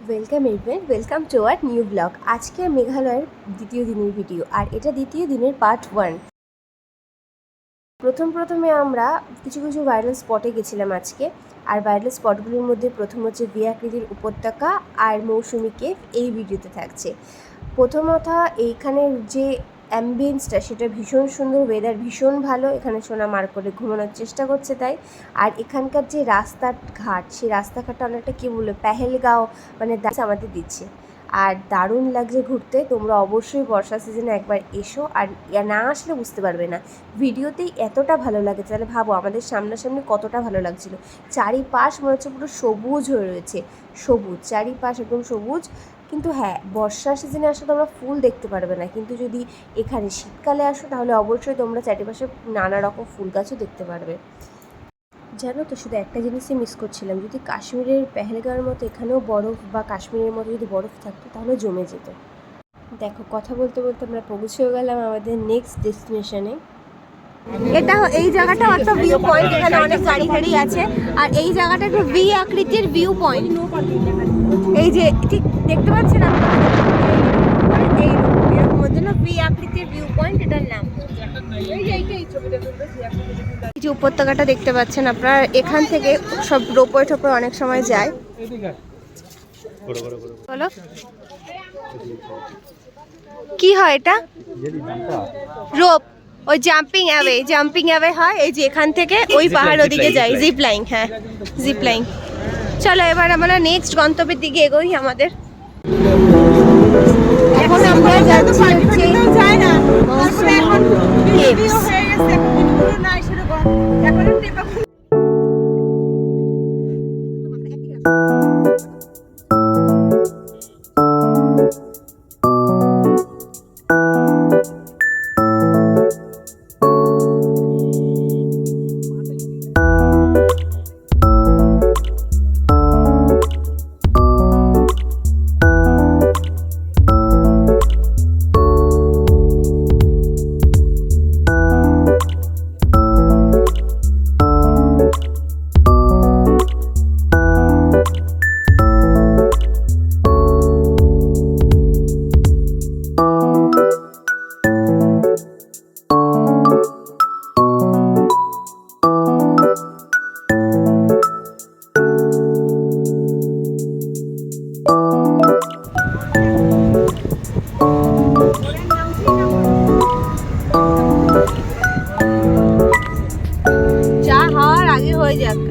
Welcome everyone, welcome to our new blog. আজকে মেঘালয়ের দ্বিতীয় দিনের ভিডিও, আর এটা দ্বিতীয় দিনের পার্ট 1। প্রথমে আমরা কিছু ভাইরাল স্পটে গেছিলাম আজকে। আর ভাইরাল স্পটগুলির মধ্যে প্রথম হচ্ছে ভি আকৃতির উপত্যকা আর মৌসুমী কেভ এই ভিডিওতে থাকছে। প্রথমত এইখানের যে অ্যাম্বিয়েন্সটা সেটা ভীষণ সুন্দর, ওয়েদার ভীষণ ভালো, এখানে সোনা মার করে ঘুমানোর চেষ্টা করছে তাই। আর এখানকার যে রাস্তাঘাট, সেই রাস্তাঘাটটা অনেকটা কী বলবো, পেহেলগাঁও মানে আমাদের দিচ্ছে। আর দারুণ লাগছে ঘুরতে। তোমরা অবশ্যই বর্ষা সিজনে একবার এসো, আর না আসলে বুঝতে পারবে না। ভিডিওতেই এতটা ভালো লাগে, তাহলে ভাবো আমাদের সামনাসামনি কতটা ভালো লাগছিল। চারিপাশ মনে হচ্ছে পুরো সবুজ হয়ে রয়েছে, সবুজ চারিপাশ একদম সবুজ। কিন্তু হ্যাঁ, বর্ষা সিজনে আসলে তোমরা ফুল দেখতে পারবে না, কিন্তু যদি এখানে শীতকালে আসো তাহলে অবশ্যই তোমরা চারিপাশে নানা রকম ফুল গাছও দেখতে পারবে। জানো তো, শুধু একটা জিনিসই মিস করছিলাম, যদি কাশ্মীরের পেহেলগাঁওয়ের মতো এখানেও বরফ বা কাশ্মীরের মতো যদি বরফ থাকতো তাহলে জমে যেত। দেখো, কথা বলতে বলতে আমরা পৌঁছেও গেলাম আমাদের নেক্সট ডেস্টিনেশনে। এটা এই জায়গাটা একটা ভিউ পয়েন্ট, এখানে অনেক গাড়ি গাড়ি আছে। আর এই জায়গাটা একটা ভি আকৃতির ভিউ পয়েন্ট, এই যে ঠিক দেখতে পাচ্ছেন আপনারা, এরকম জন্য ভি আকৃতির ভিউ পয়েন্ট এটার নাম। এই যে উপত্যকাটা দেখতে পাচ্ছেন আপনারা, এখান থেকে সব রোপওয়ে টোপওয়ে অনেক সময় যায়। বলো কি হয় এটা? রোপ, ওই জাম্পিং অ্যাওয়ে হয়। এই যে এখান থেকে ওই পাহাড় ওদিকে যায়, জিপ লাইন। হ্যাঁ, জিপ লাইন। চলো এবার আমরা নেক্সট গন্তব্যের দিকে এগোই আমাদের। এখন আমরা যাচ্ছি হচ্ছে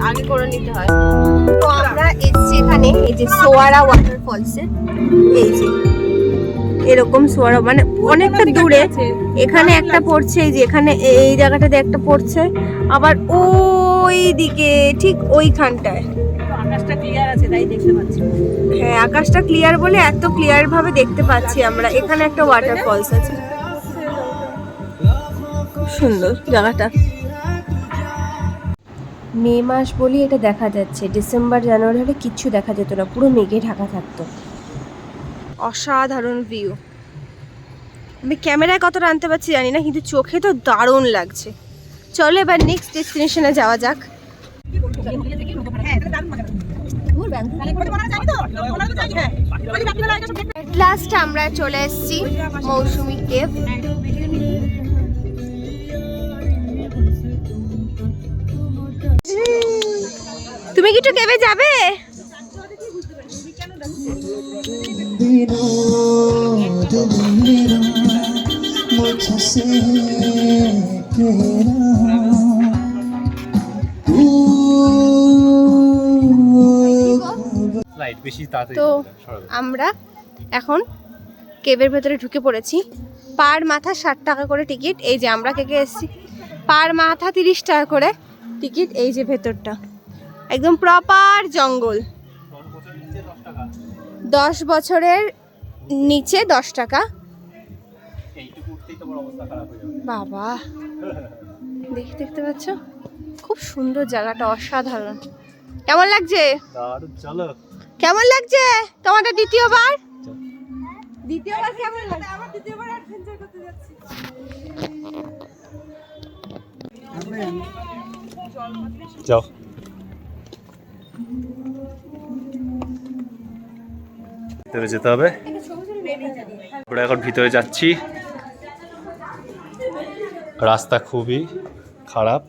আগে করে নিতে হয়। তো আমরা এসছি এখানে, এই যে সোয়ারা ওয়াটারফলসে। এই যে এরকম সোয়ারা, মানে অনেকটা দূরে এখানে একটা পড়ছে, এই যে এখানে এই জায়গাটাতে একটা পড়ছে, আবার ওই দিকে ঠিক ওইখানটায়। আকাশটা ক্লিয়ার আছে তাই দেখতে পাচ্ছি। হ্যাঁ, আকাশটা ক্লিয়ার বলে এত ক্লিয়ার ভাবে দেখতে পাচ্ছি আমরা। এখানে একটা ওয়াটারফলস আছে, খুব সুন্দর জায়গাটা। মে মাস বলি এটা দেখা যাচ্ছে, ডিসেম্বর জানুয়ারি হলে কিচ্ছু দেখা যেত না, পুরো মেঘে ঢাকা থাকতো। অসাধারণ ভিউ। আমি ক্যামেরায় কতটা আনতে পারছি জানি না, কিন্তু চোখে তো দারুণ লাগছে। চলো এবার নেক্সট ডেস্টিনেশনে যাওয়া যাক। লাস্ট আমরা চলে এসেছি মৌসুমী কেভ। তুমি কি একটু কেবে যাবে? তো আমরা এখন কেবের ভেতরে ঢুকে পড়েছি। পার মাথা 60 টাকা করে টিকিট। এই যে আমরা কে এসেছি, পার মাথা 30 টাকা করে টিকিট। এই যে ভেতরটা একদম প্রপার জঙ্গল। 10 বছরের নিচে 10 টাকা। বাবা, দেখতে পাচ্ছ, খুব সুন্দর জায়গাটা, অসাধারণ। কেমন লাগছে? কেমন লাগছে তোমাদের দ্বিতীয়বার কেমন লাগছে? আমার দ্বিতীয়বার অ্যাডভেঞ্চার করতে যাচ্ছি। যাও। ভিতরে যেতে হবে। আমরা এখন ভিতরে যাচ্ছি। রাস্তা খুবই খারাপ।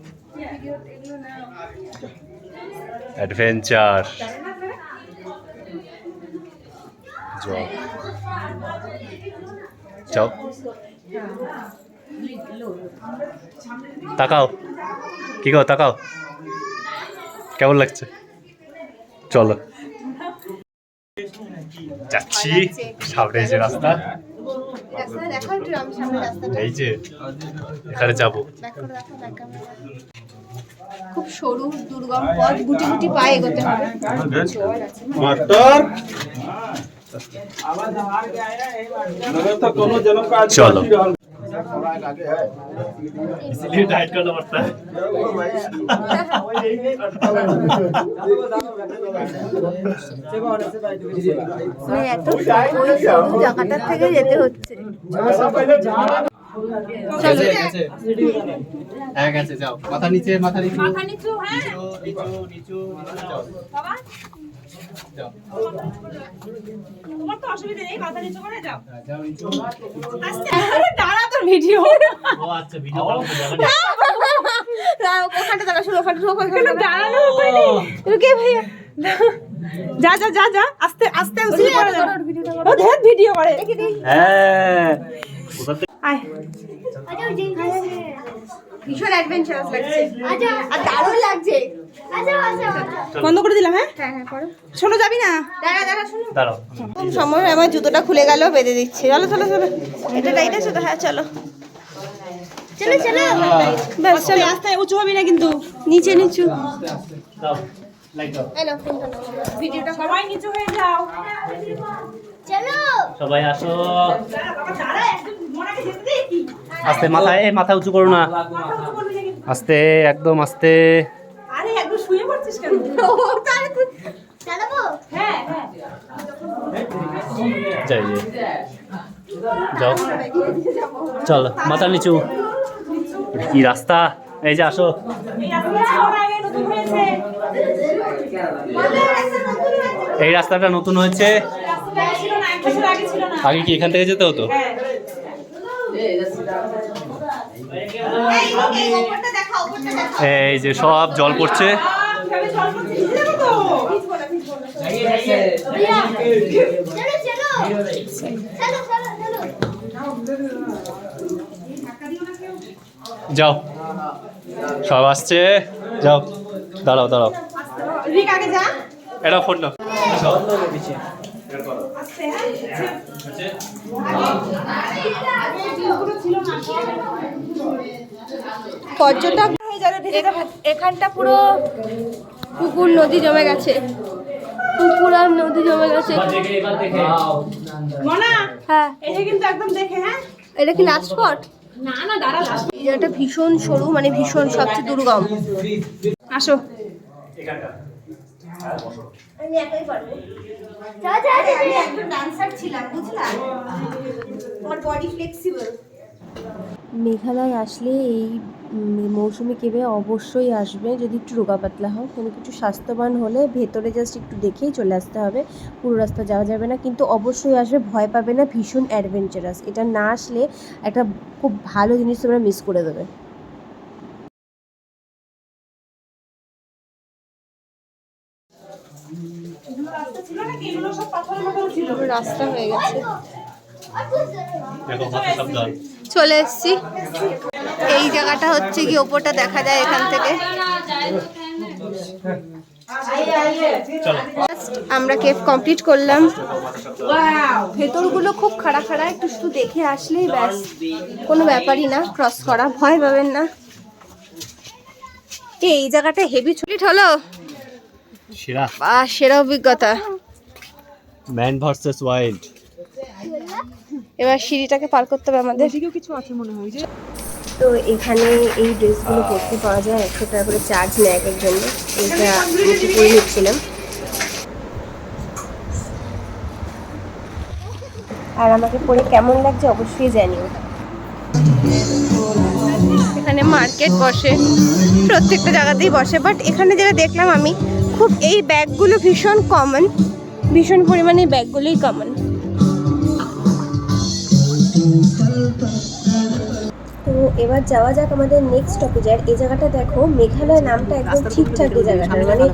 অ্যাডভেঞ্চার যাও, তাকাও কি গো, তাকাও কেমন লাগছে? চলো যাচ্ছি। সামনে যে রাস্তা, এই যে এখানে যাবো। খুব সরু দুর্গম পথ, গুটি গুটি পায়ে এগোতে হবে। চলো इसलिए डाइट करना पड़ता है। এত সরু জায়গাটার থেকে যেতে হচ্ছে। যাও, মাথা নিচে, মাথা নিচু, মাথা নিচু, হ্যাঁ নিচু নিচু যাও বাবা, যাও তোমার তো অসুবিধা নেই, মাথা নিচু করে যাও। যাও নিচু। আস্তে আরে দাঁড়া, তোর ভিডিও। ও আচ্ছা, ভিডিও কল করে যাবেন। না ওখানটা দাঁড়া, শুনো ওখানটা কেন দাঁড়ানো উপায় নেই? রুকে ভাইয়া, যা যা যা যা, আস্তে আস্তে উঠে পড়ে যা। ও দেখ ভিডিও করে। হ্যাঁ আয় ভীষণ অ্যাডভেঞ্চারাস লাগছে আর দারুণ লাগছে। বন্ধ করে দিলাম। হ্যাঁ হ্যাঁ হ্যাঁ করো। শোনো, যাবি না? দাঁড়া দাঁড়া শুনো। দাঁড়াও। কম সময় আমার জুতোটা খুলে গেল, বেঁধে দিচ্ছে। চলো চলো চলো, এটা টাইট আছে তো? হ্যাঁ চলো চলো চলো, ব্যাস চলো। আস্তে উঁচু হবি না কিন্তু। নিচে নিচু। দাও লাইট দাও। এই নাও ফোনটা নাও, ভিডিওটা করো। সবাই নিচু হয়ে যাও। চলো সবাই আসো। দাঁড়া বাবা, দাঁড়া, একদম মনাকে যেতে দে কি? আস্তে মাথা, মাথা উঁচু করো না, মাথা উঁচু করবি না কিন্তু। আস্তে একদম আস্তে। আরে একদম শুয়ে পড়ছিস কেন? তাহলে তুই চালাবো। হ্যাঁ হ্যাঁ, যাই যাও, চল মাথা নিচু। কি রাস্তা, এই যে আসো। এই রাস্তা ছিল না, আগে নতুন হয়েছে। এই রাস্তাটা নতুন হয়েছে, রাস্তাটা ছিল না, 1 বছর আগে ছিল না। আগে কি এখান থেকে যেতে হতো? হ্যাঁ এই উপরটা দেখা, উপরটা দেখা। এই যে সব জল পড়ছে। আমি জল পড়ছি, ভিজে যাবো তো। ভিজবো না, ভিজবো না। চলো চলো চলো চলো চলো। যাও, সব আসছে, যাও। দাঁড়াও দাঁড়াও, রিক আগে যা। এটা ফোন নাও। আস্তে, হ্যাঁ। পর্যটক এখানটা পুরো পুকুর নদী জমে গেছে, পুকুর আর নদী জমে গেছে। মনা, হ্যাঁ এই যে কিন্তু একদম দেখে। হ্যাঁ, এটা কি লাস্ট স্পট? না না দাঁড়া, লাস্ট। এই জায়গাটা ভীষণ সরু, মানে ভীষণ সবচেয়ে দুর্গম। আসো। আমি একাই পারবো। আমি একজন ডান্সার ছিলাম, বুঝলা? আমার বডি ফ্লেক্সিবল। মেঘালয় আসলে এই মৌসুমি কেবে অবশ্যই আসবে, যদি একটু রোগা পাতলা হয়। কোনো কিছু স্বাস্থ্যবান হলে ভেতরে জাস্ট একটু দেখেই চলে আসতে হবে, পুরো রাস্তা যাওয়া যাবে না। কিন্তু অবশ্যই আসবে, ভয় পাবে না, ভীষণ অ্যাডভেঞ্চারাস। এটা না আসলে একটা খুব ভালো জিনিস তোমরা মিস করে দেবে। রাস্তা ছিল নাকি? এগুলো সব পাথরের মতো ছিল। রাস্তা হয়ে গেছে, দেখো মাথা সাবধান। চলে এসছি। এই জায়গাটা হচ্ছে কি ওপরটা দেখা যায় এখান থেকে। আমরা কেভ কমপ্লিট করলাম। ভেতরগুলো খুব খাড়া খাড়া, একটু শুধু দেখে আসলেই ব্যাস, কোনো ব্যাপারই না ক্রস করা, ভয় পাবেন না। এই জায়গাটা হেভি ছুটি হলো, সেরা সেরা অভিজ্ঞতা। Man versus wild. এবার সিঁড়িটাকে পার করতে হবে আমাদের। কিছু আছে মনে হয়। তো এখানে এই ড্রেসগুলো পরতে পাওয়া যায়, 100 টাকা করে চার্জ নেয় এক জন্য। এইটা নিচে পরে নিচ্ছিলাম। আর আমাকে পরে কেমন লাগছে অবশ্যই জানিও। এখানে মার্কেট বসে, প্রত্যেকটা জায়গাতেই বসে, বাট এখানে যেটা দেখলাম আমি, খুব এই ব্যাগগুলো ভীষণ কমন, ভীষণ পরিমাণে ব্যাগগুলোই কমন। তো এবার যাওয়া যাক আমাদের নেক্সট স্টপেজ। আর এই জায়গাটা দেখো, মেঘালয় নামটা একদম ঠিকঠাক এই জায়গাটার, মানে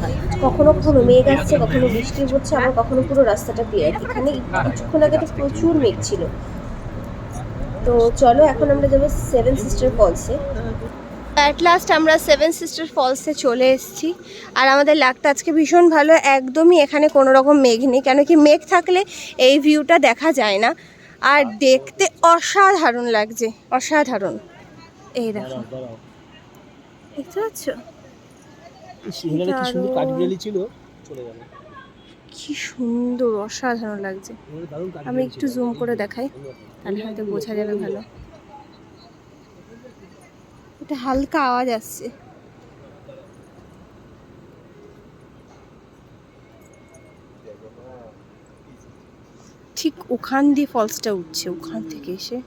কখনো কখনো মেঘ আসছে, কখনো বৃষ্টি পড়ছে, আবার কখনো পুরো রাস্তাটা ক্লিয়ার। এখানে কিছুক্ষণ আগে তো প্রচুর মেঘ ছিল। তো চলো এখন আমরা যাবো সেভেন সিস্টার ফলসে। অ্যাট লাস্ট আমরা সেভেন সিস্টার ফলসে চলে এসেছি। আর আমাদের লাগটা আজকে ভীষণ ভালো, একদমই এখানে কোনো রকম মেঘ নেই, কেন কি মেঘ থাকলে এই ভিউটা দেখা যায় না। আর দেখতে অসাধারণ লাগছে, অসাধারণ। এই দেখো, দেখতে পাচ্ছ কি সুন্দর, অসাধারণ লাগছে। আমি একটু জুম করে দেখাই, তাহলে হয়তো বোঝা যাবে ভালো। এটা হালকা আওয়াজ আসছে। ঠিক ওখান দিয়ে ফলসটা উঠছে, ওখান থেকে এসে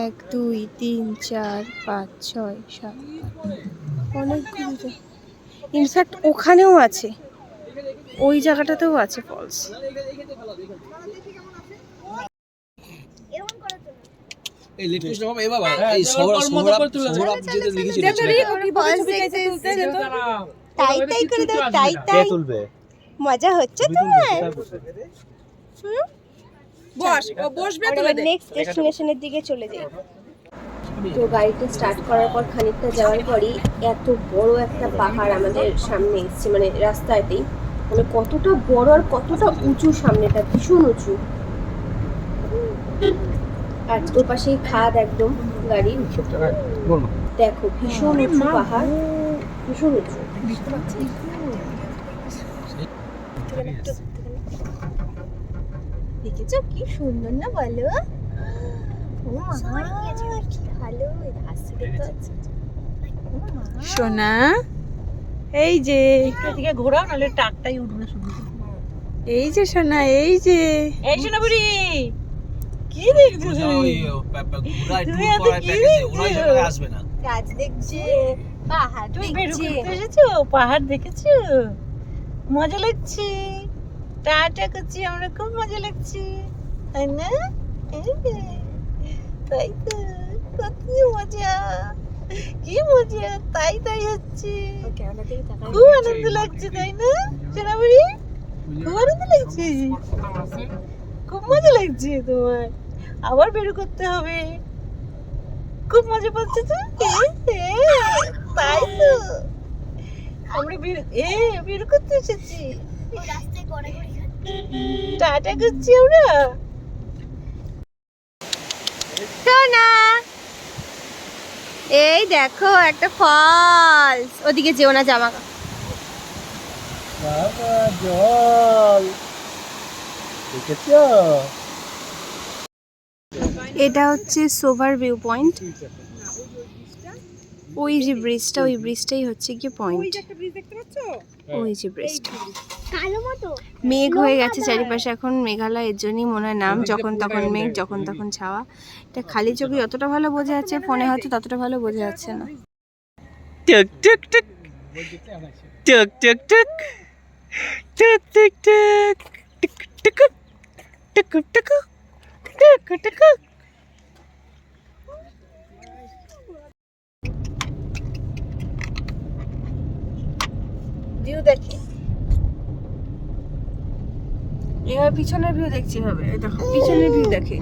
1 2 3 4 5 6 7 অনেকগুলো। ইনফ্যাক্ট ওখানেও আছে, ওই জায়গাটাতেও আছে ফলস। এই লেটেস্ট বাবা এ বাবা এই সৌরভ যেটা লিখেছিল তাই তাই করে দাও, তাই তাই তুলবে। মজা হচ্ছে তোমার? বস ও বসবে তো নেক্সট ডেস্টিনেশনের দিকে চলে যাই। তো গাড়িটা স্টার্ট করার পর খানিকটা যাওয়ার পরই এত বড় একটা পাহাড় আমাদের সামনে এসছে, মানে রাস্তাতেই। মানে কতটা বড় আর কতটা উঁচু, সামনেটা ভীষণ উঁচু। আর ওর পাশেই খাদ একদম গাড়ির। দেখো ভীষণ উঁচু পাহাড়, ভীষণ উঁচু। দেখেছো কি সুন্দর না, বলো? সোনা, এই যে এদিকে ঘোরাও, নাহলে টাকটাই উঠবে শুধু। এই যে সোনা, এই যে এই সোনা বুড়ি, কি দেখছো তুমি? আসবে না গাছ দেখছে, পাহাড় দেখছে। এসেছো, পাহাড় দেখেছো? মজা লাগছে, টাটা করছি আমরা, খুব মজা লাগছে, তাই না? তাই তো, কত মজা, কি মজা, তাই তাই হচ্ছে। খুব আনন্দ লাগছে, তাই না সোনাবুড়ি? খুব আনন্দ লাগছে, খুব মজা লাগছে তোমার। আবার বের করতে হবে, খুব মজা পাচ্ছে তো? তাই তো, আমরা বের করতে এসেছি, টাটা করছি আমরা। সোনা, এই দেখো একটা ফলস, ওদিকে যেও না, জামা জল দেখেছো? এটা হচ্ছে সোভার ভিউ পয়েন্ট। ওই যে ব্রিজটা, ওই ব্রিজটাই হচ্ছে কি পয়েন্ট। ওই যে ব্রিজটা মেঘ হয়ে গেছে চারিপাশে এখন মেঘালয়, এর জন্যই মনে হয় নাম যখন তখন মেঘ, যখন তখন ছাওয়া। এটা খালি চোখে যতটা ভালো বোঝা যাচ্ছে, ফোনে হয়তো ততটা ভালো বোঝা যাচ্ছে না। টুক টুক টুক টুক টুক টুক টুক টুক টুক টুক টুক টুক টুক টুক। ভিউ দেখি, এবার পিছনের ভিউ দেখছি হবে। দেখো পিছনের ভিউ দেখে,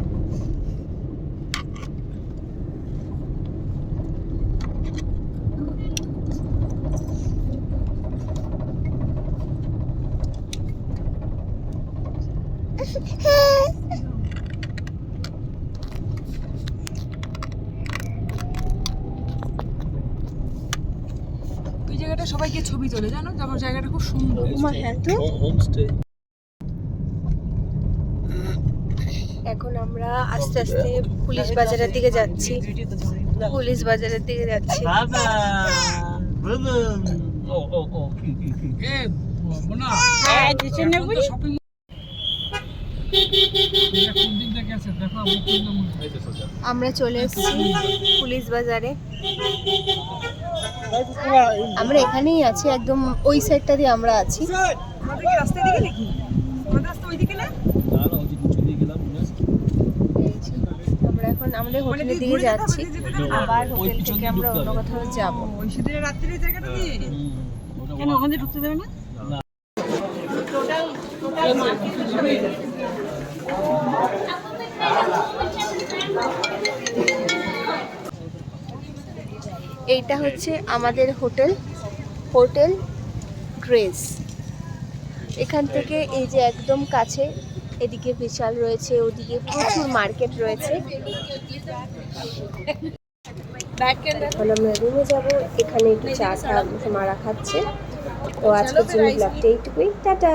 ওই জায়গাটা সবাই গিয়ে ছবি তোলে, জানো? আমার জায়গাটা খুব সুন্দর। হ্যাঁ তো। হোমস্টে। এখন আমরা আস্তে আস্তে পুলিশ বাজারের দিকে যাচ্ছি, পুলিশ বাজারের দিকে যাচ্ছি। ও ও ও আমরা চলে এসেছি পুলিশ বাজারে। আমরা এখানেই আছি, একদম ওই সাইডটা দিয়ে আমরা আছি। এই যে, আমরা এখন আমাদের হোটেলের দিকে যাচ্ছি, আবার হোটেল থেকে আমরা অন্য কোথাও যাবো। কেন ওখানে ঢুকতে দেবে না? এইটা হচ্ছে আমাদের হোটেল গ্রেস। এখান থেকে এই যে একদম কাছে, এদিকে বিশাল রয়েছে, ওদিকে প্রচুর মার্কেট রয়েছে। এখন আমরা রুমে যাব, এখানে একটু চা মারা খাচ্ছে। তো আজকের জন্য ব্লগটা এইটুকুই, টাটা।